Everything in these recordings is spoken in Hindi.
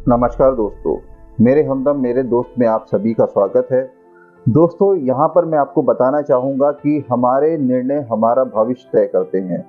नमस्कार दोस्तों, मेरे हमदम मेरे दोस्त में आप सभी का स्वागत है। दोस्तों, यहाँ पर मैं आपको बताना चाहूँगा कि हमारे निर्णय हमारा भविष्य तय करते हैं।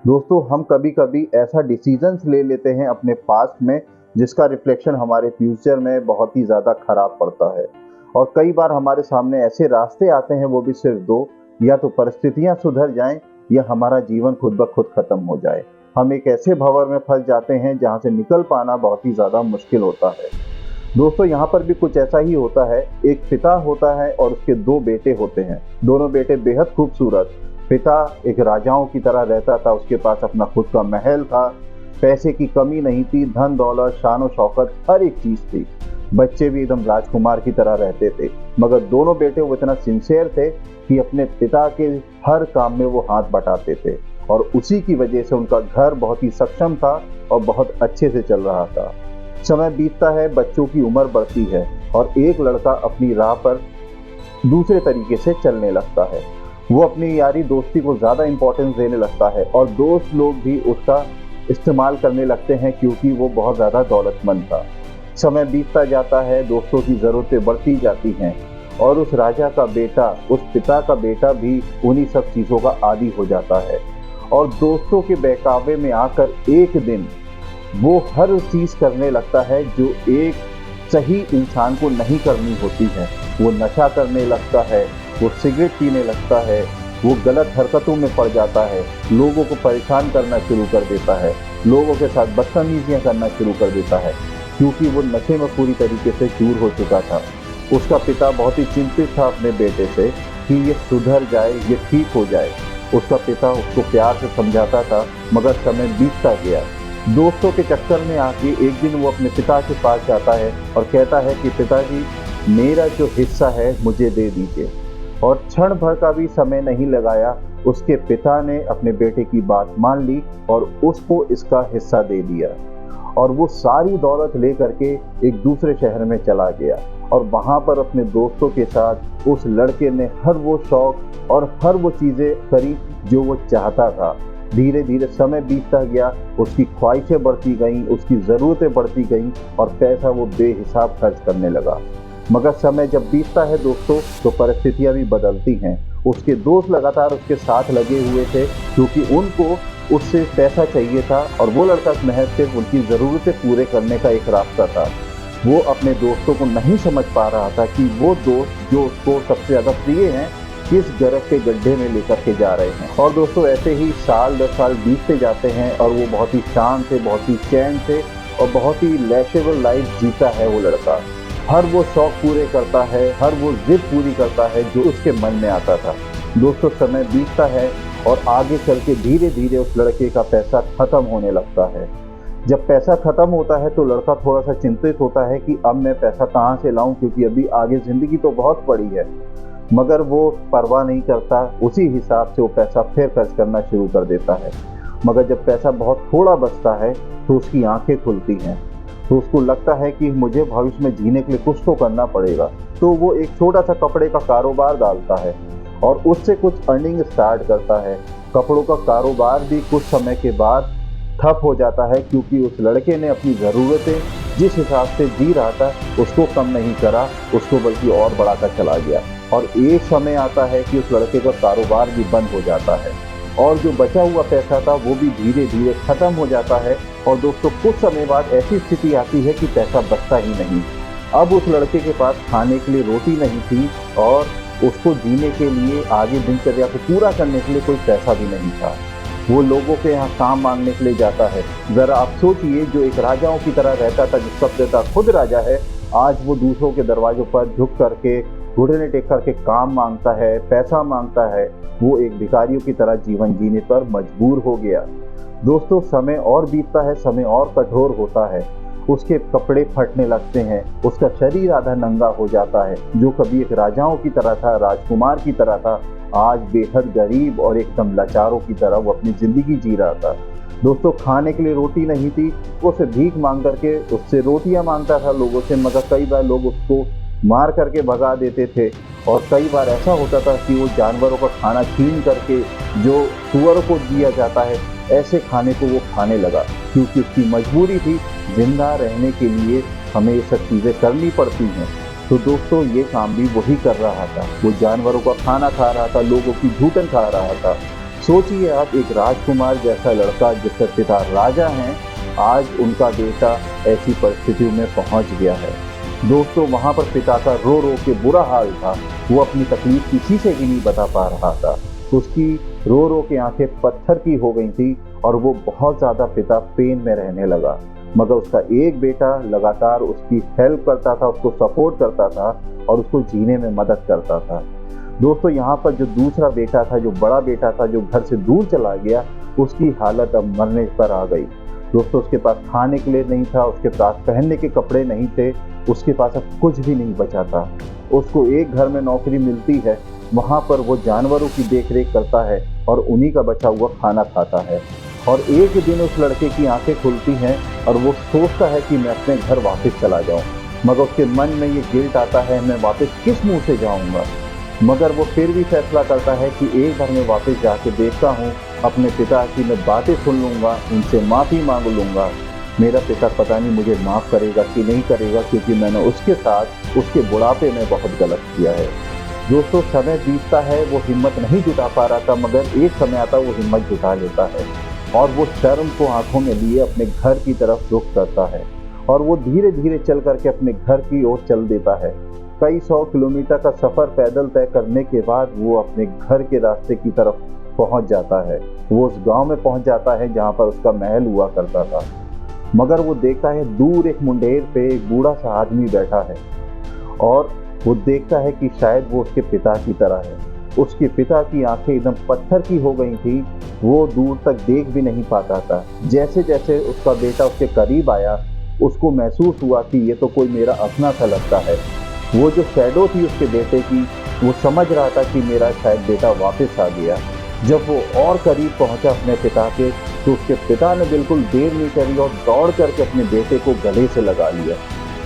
दोस्तों, हम कभी-कभी ऐसा डिसीजंस ले लेते हैं अपने पास्ट में जिसका रिफ्लेक्शन हमारे फ्यूचर में बहुत ही ज़्यादा खराब पड़ता है। और कई बार हमारे सामने ऐसे रास्ते आते हैं, वो भी सिर्फ दो, या तो परिस्थितियाँ सुधर जाएं या हमारा जीवन खुद ब खुद खत्म हो जाए। हम एक ऐसे भंवर में फंस जाते हैं जहाँ से निकल पाना बहुत ही ज़्यादा मुश्किल होता है। दोस्तों, यहाँ पर भी कुछ ऐसा ही होता है। एक पिता होता है और उसके दो बेटे होते हैं। दोनों बेटे बेहद खूबसूरत। पिता एक राजाओं की तरह रहता था, उसके पास अपना खुद का महल था, पैसे की कमी नहीं थी, धन दौलत शान और शौकत हर एक चीज थी। बच्चे भी एकदम राजकुमार की तरह रहते थे। मगर दोनों बेटे वो इतना सिंसियर थे कि अपने पिता के हर काम में वो हाथ बटाते थे, और उसी की वजह से उनका घर बहुत ही सक्षम था और बहुत अच्छे से चल रहा था। समय बीतता है, बच्चों की उम्र बढ़ती है और एक लड़का अपनी राह पर दूसरे तरीके से चलने लगता है। वो अपनी यारी दोस्ती को ज़्यादा इम्पोर्टेंस देने लगता है और दोस्त लोग भी उसका इस्तेमाल करने लगते हैं क्योंकि वो बहुत ज़्यादा दौलतमंद था। समय बीतता जाता है, दोस्तों की ज़रूरतें बढ़ती जाती हैं और उस राजा का बेटा, उस पिता का बेटा भी उन्हीं सब चीज़ों का आदी हो जाता है। और दोस्तों के बहकावे में आकर एक दिन वो हर चीज़ करने लगता है जो एक सही इंसान को नहीं करनी होती है। वो नशा करने लगता है, वो सिगरेट पीने लगता है, वो गलत हरकतों में पड़ जाता है, लोगों को परेशान करना शुरू कर देता है, लोगों के साथ बदतमीजियाँ करना शुरू कर देता है, क्योंकि वो नशे में पूरी तरीके से चूर हो चुका था। उसका पिता बहुत ही चिंतित था अपने बेटे से कि ये सुधर जाए, ये ठीक हो जाए। उसका पिता उसको प्यार से समझाता था, मगर समय बीतता गया। दोस्तों के चक्कर में आके एक दिन वो अपने पिता के पास जाता है और कहता है कि पिताजी, मेरा जो हिस्सा है मुझे दे दीजिए। और क्षण भर का भी समय नहीं लगाया, उसके पिता ने अपने बेटे की बात मान ली और उसको इसका हिस्सा दे दिया। और वो सारी दौलत लेकर के एक दूसरे शहर में चला गया और वहाँ पर अपने दोस्तों के साथ उस लड़के ने हर वो शौक और हर वो चीज़ें करी जो वो चाहता था। धीरे धीरे समय बीतता गया, उसकी ख्वाहिशें बढ़ती गईं, उसकी ज़रूरतें बढ़ती गईं और पैसा वो बेहिसाब खर्च करने लगा। मगर समय जब बीतता है दोस्तों, तो परिस्थितियाँ भी बदलती हैं। उसके दोस्त लगातार उसके साथ लगे हुए थे क्योंकि उनको उससे पैसा चाहिए था और वो लड़का महज सिर्फ उनकी ज़रूरतें पूरे करने का एक रास्ता था। वो अपने दोस्तों को नहीं समझ पा रहा था कि वो दोस्त जो उसको सबसे ज़्यादा प्रिय हैं किस गर्क के गड्ढे में लेकर के जा रहे हैं। और दोस्तों, ऐसे ही साल दर साल बीतते जाते हैं और वो बहुत ही शान से, बहुत ही चैन से और बहुत ही लैशेबल लाइफ जीता है वो लड़का। हर वो शौक पूरे करता है, हर वो जिद पूरी करता है जो उसके मन में आता था। दोस्तों, समय बीतता है और आगे चल के धीरे धीरे उस लड़के का पैसा खत्म होने लगता है। जब पैसा खत्म होता है तो लड़का थोड़ा सा चिंतित होता है कि अब मैं पैसा कहाँ से लाऊं, क्योंकि अभी आगे ज़िंदगी तो बहुत बड़ी है। मगर वो परवाह नहीं करता, उसी हिसाब से वो पैसा फिर खर्च करना शुरू कर देता है। मगर जब पैसा बहुत थोड़ा बचता है तो उसकी आंखें खुलती हैं, तो उसको लगता है कि मुझे भविष्य में जीने के लिए कुछ तो करना पड़ेगा। तो वो एक छोटा सा कपड़े का कारोबार डालता है और उससे कुछ अर्निंग स्टार्ट करता है। कपड़ों का कारोबार भी कुछ समय के बाद ठप हो जाता है क्योंकि उस लड़के ने अपनी ज़रूरतें जिस हिसाब से जी रहा था उसको कम नहीं करा, उसको बल्कि और बढ़ाता चला गया। और एक समय आता है कि उस लड़के का कारोबार भी बंद हो जाता है और जो बचा हुआ पैसा था वो भी धीरे धीरे ख़त्म हो जाता है। और दोस्तों, कुछ समय बाद ऐसी स्थिति आती है कि पैसा बचता ही नहीं। अब उस लड़के के पास खाने के लिए रोटी नहीं थी और उसको जीने के लिए, आगे दिनचर्या को पूरा करने के लिए कोई पैसा भी नहीं था। वो लोगों के यहाँ काम मांगने के लिए जाता है। ज़रा आप सोचिए, जो एक राजाओं की तरह रहता था, जिसका पिता खुद राजा है, आज वो दूसरों के दरवाजों पर झुक करके, घुटने टेक करके काम मांगता है, पैसा मांगता है। वो एक भिखारियों की तरह जीवन जीने पर मजबूर हो गया। दोस्तों, समय और बीतता है, समय और कठोर होता है। उसके कपड़े फटने लगते हैं, उसका शरीर आधा नंगा हो जाता है। जो कभी एक राजाओं की तरह था, राजकुमार की तरह था, आज बेहद गरीब और एकदम लाचारों की तरह वो अपनी ज़िंदगी जी रहा था। दोस्तों, खाने के लिए रोटी नहीं थी, वो उसे भीख मांग करके उससे रोटियां मांगता था लोगों से। मगर कई बार लोग उसको मार करके भगा देते थे और कई बार ऐसा होता था कि वो जानवरों का खाना छीन करके जो सूअर को दिया जाता है, ऐसे खाने को वो खाने लगा क्योंकि उसकी मजबूरी थी जिंदा रहने के लिए हमें ये सब चीज़ें करनी पड़ती हैं। तो दोस्तों ये काम भी वही कर रहा था, वो जानवरों का खाना खा रहा था, लोगों की जूठन खा रहा था। सोचिए आप, एक राजकुमार जैसा लड़का जिसके पिता राजा हैं, आज उनका बेटा ऐसी परिस्थितियों में पहुंच गया है। दोस्तों वहां पर पिता का रो रो के बुरा हाल था, वो अपनी तकलीफ किसी से भी नहीं बता पा रहा था। उसकी रो रो के आंखें पत्थर की हो गई थी और वो बहुत ज़्यादा पिता पेन में रहने लगा। मगर उसका एक बेटा लगातार उसकी हेल्प करता था, उसको सपोर्ट करता था और उसको जीने में मदद करता था। दोस्तों यहाँ पर जो दूसरा बेटा था, जो बड़ा बेटा था, जो घर से दूर चला गया, उसकी हालत अब मरने पर आ गई। दोस्तों उसके पास खाने के लिए नहीं था, उसके पास पहनने के कपड़े नहीं थे, उसके पास अब कुछ भी नहीं बचा था। उसको एक घर में नौकरी मिलती है, वहाँ पर वो जानवरों की देखरेख करता है और उन्हीं का बचा हुआ खाना खाता है। और एक दिन उस लड़के की आंखें खुलती हैं और वो सोचता है कि मैं अपने घर वापस चला जाऊं, मगर उसके मन में ये गिल्ट आता है, मैं वापस किस मुंह से जाऊंगा। मगर वो फिर भी फैसला करता है कि एक बार मैं वापस जाके देखता हूँ, अपने पिता की मैं बातें सुन लूँगा, उनसे माफ़ी मांग लूँगा। मेरा पिता पता नहीं मुझे माफ़ करेगा कि नहीं करेगा, क्योंकि मैंने उसके साथ उसके बुढ़ापे में बहुत गलत किया है। दोस्तों समय बीतता है, वो हिम्मत नहीं जुटा पा रहा था, मगर एक समय आता वो हिम्मत जुटा लेता है और वो शर्म को आंखों में लिए अपने घर की तरफ रुख करता है और वो धीरे धीरे चल करके अपने घर की ओर चल देता है। कई 100 किलोमीटर का सफ़र पैदल तय करने के बाद वो अपने घर के रास्ते की तरफ पहुंच जाता है। वो उस गांव में पहुंच जाता है जहां पर उसका महल हुआ करता था। मगर वो देखता है दूर एक मुंडेर पे एक बूढ़ा सा आदमी बैठा है और वो देखता है कि शायद वो उसके पिता की तरह है। उसके पिता की आंखें एकदम पत्थर की हो गई थी, वो दूर तक देख भी नहीं पाता था। जैसे जैसे उसका बेटा उसके करीब आया, उसको महसूस हुआ कि ये तो कोई मेरा अपना सा लगता है। वो जो शैडो थी उसके बेटे की, वो समझ रहा था कि मेरा शायद बेटा वापस आ गया। जब वो और करीब पहुंचा अपने पिता के, तो उसके पिता ने बिल्कुल देर नहीं करी और दौड़ करके अपने बेटे को गले से लगा लिया।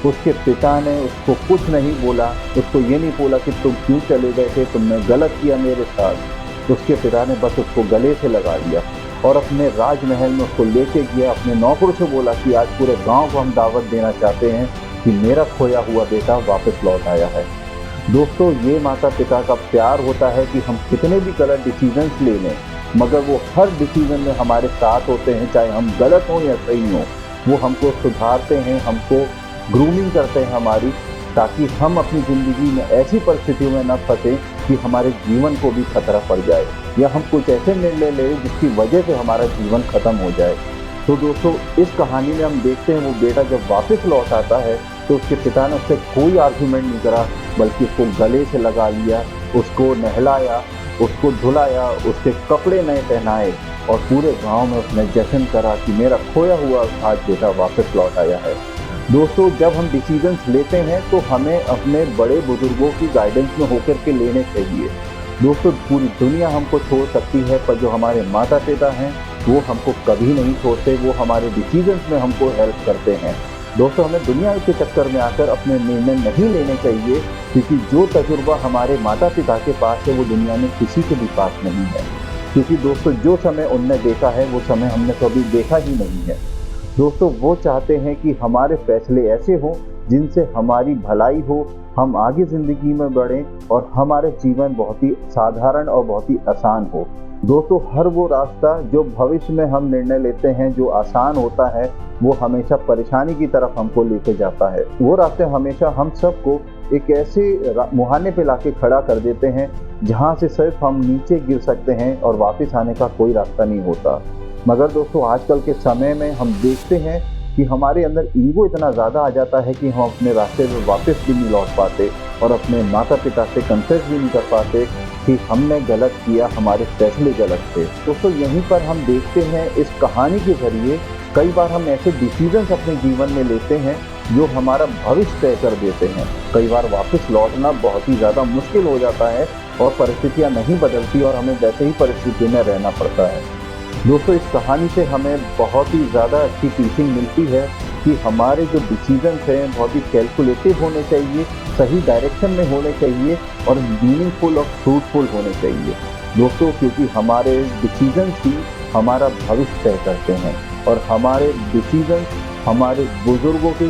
उसके पिता ने उसको कुछ नहीं बोला, उसको ये नहीं बोला कि तुम क्यों चले गए थे, तुमने गलत किया मेरे साथ। उसके पिता ने बस उसको गले से लगा लिया और अपने राजमहल में उसको लेके गया। अपने नौकरों से बोला कि आज पूरे गांव को हम दावत देना चाहते हैं कि मेरा खोया हुआ बेटा वापस लौट आया है। दोस्तों ये माता पिता का प्यार होता है कि हम कितने भी गलत डिसीजंस ले लें, मगर वो हर डिसीजन में हमारे साथ होते हैं, चाहे हम गलत हों या सही हों। वो हमको सुधारते हैं, हमको ग्रूमिंग करते हैं हमारी, ताकि हम अपनी ज़िंदगी में ऐसी परिस्थितियों में न फंसें कि हमारे जीवन को भी खतरा पड़ जाए या हम कुछ ऐसे निर्णय लें जिसकी वजह से हमारा जीवन खत्म हो जाए। तो दोस्तों इस कहानी में हम देखते हैं वो बेटा जब वापस लौट आता है तो उसके पिता ने उससे कोई आर्गुमेंट नहीं करा, बल्कि उसको गले से लगा लिया, उसको नहलाया, उसको धुलाया, उसके कपड़े नए पहनाए और पूरे गांव में उसने जश्न करा कि मेरा खोया हुआ आज बेटा वापस लौट आया है। दोस्तों जब हम डिसीजंस लेते हैं तो हमें अपने बड़े बुजुर्गों की गाइडेंस में होकर के लेने चाहिए। दोस्तों पूरी दुनिया हमको छोड़ सकती है, पर जो हमारे माता पिता हैं वो हमको कभी नहीं छोड़ते, वो हमारे डिसीजंस में हमको हेल्प करते हैं। दोस्तों हमें दुनिया के चक्कर में आकर अपने निर्णय नहीं लेने चाहिए, क्योंकि जो तजुर्बा हमारे माता पिता के पास है वो दुनिया में किसी के भी पास नहीं है। क्योंकि दोस्तों जो समय उनने देखा है वो समय हमने कभी देखा ही नहीं है। दोस्तों वो चाहते हैं कि हमारे फैसले ऐसे हों जिनसे हमारी भलाई हो, हम आगे ज़िंदगी में बढ़ें और हमारे जीवन बहुत ही साधारण और बहुत ही आसान हो। दोस्तों हर वो रास्ता जो भविष्य में हम निर्णय लेते हैं जो आसान होता है, वो हमेशा परेशानी की तरफ हमको लेके जाता है। वो रास्ते हमेशा हम सबको एक ऐसे मुहाने पे लाके खड़ा कर देते हैं जहाँ से सिर्फ हम नीचे गिर सकते हैं और वापस आने का कोई रास्ता नहीं होता। मगर दोस्तों आजकल के समय में हम देखते हैं कि हमारे अंदर ईगो इतना ज़्यादा आ जाता है कि हम अपने रास्ते में वापस भी नहीं लौट पाते और अपने माता पिता से कन्फेस भी नहीं कर पाते कि हमने गलत किया, हमारे फैसले गलत थे। दोस्तों यहीं पर हम देखते हैं इस कहानी के ज़रिए कई बार हम ऐसे डिसीजंस अपने जीवन में लेते हैं जो हमारा भविष्य तय कर देते हैं। कई बार वापस लौटना बहुत ही ज़्यादा मुश्किल हो जाता है और परिस्थितियाँ नहीं बदलती और हमें वैसे ही परिस्थिति में रहना पड़ता है। दोस्तों इस कहानी से हमें बहुत ही ज़्यादा अच्छी टीचिंग मिलती है कि हमारे जो डिसीजंस हैं बहुत ही कैलकुलेटिव होने चाहिए, सही डायरेक्शन में होने चाहिए और मीनिंगफुल और फ्रूटफुल होने चाहिए। दोस्तों क्योंकि हमारे डिसीजंस ही हमारा भविष्य तय करते हैं और हमारे डिसीजंस हमारे बुजुर्गों के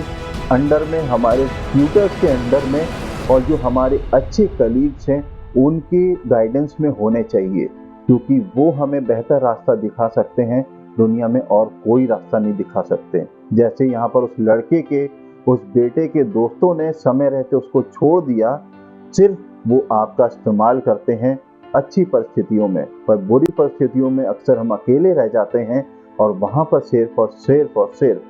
अंडर में, हमारे ट्यूटर्स के अंडर में, और जो हमारे अच्छे कलीग्स हैं उनके गाइडेंस में होने चाहिए, क्योंकि वो हमें बेहतर रास्ता दिखा सकते हैं। दुनिया में और कोई रास्ता नहीं दिखा सकते। जैसे यहाँ पर उस लड़के के, उस बेटे के दोस्तों ने समय रहते उसको छोड़ दिया, सिर्फ वो आपका इस्तेमाल करते हैं अच्छी परिस्थितियों में, पर बुरी परिस्थितियों में अक्सर हम अकेले रह जाते हैं और वहाँ पर सिर्फ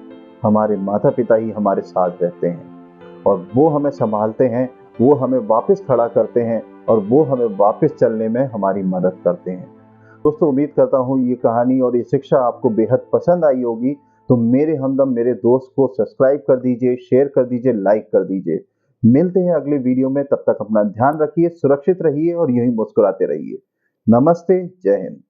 हमारे माता पिता ही हमारे साथ रहते हैं और वो हमें संभालते हैं, वो हमें वापस खड़ा करते हैं और वो हमें वापस चलने में हमारी मदद करते हैं। दोस्तों, उम्मीद करता हूँ ये कहानी और ये शिक्षा आपको बेहद पसंद आई होगी। तो मेरे हमदम, मेरे दोस्त को सब्सक्राइब कर दीजिए, शेयर कर दीजिए, लाइक कर दीजिए। मिलते हैं अगले वीडियो में, तब तक अपना ध्यान रखिए, सुरक्षित रहिए और यूं ही मुस्कुराते रहिए। नमस्ते, जय हिंद।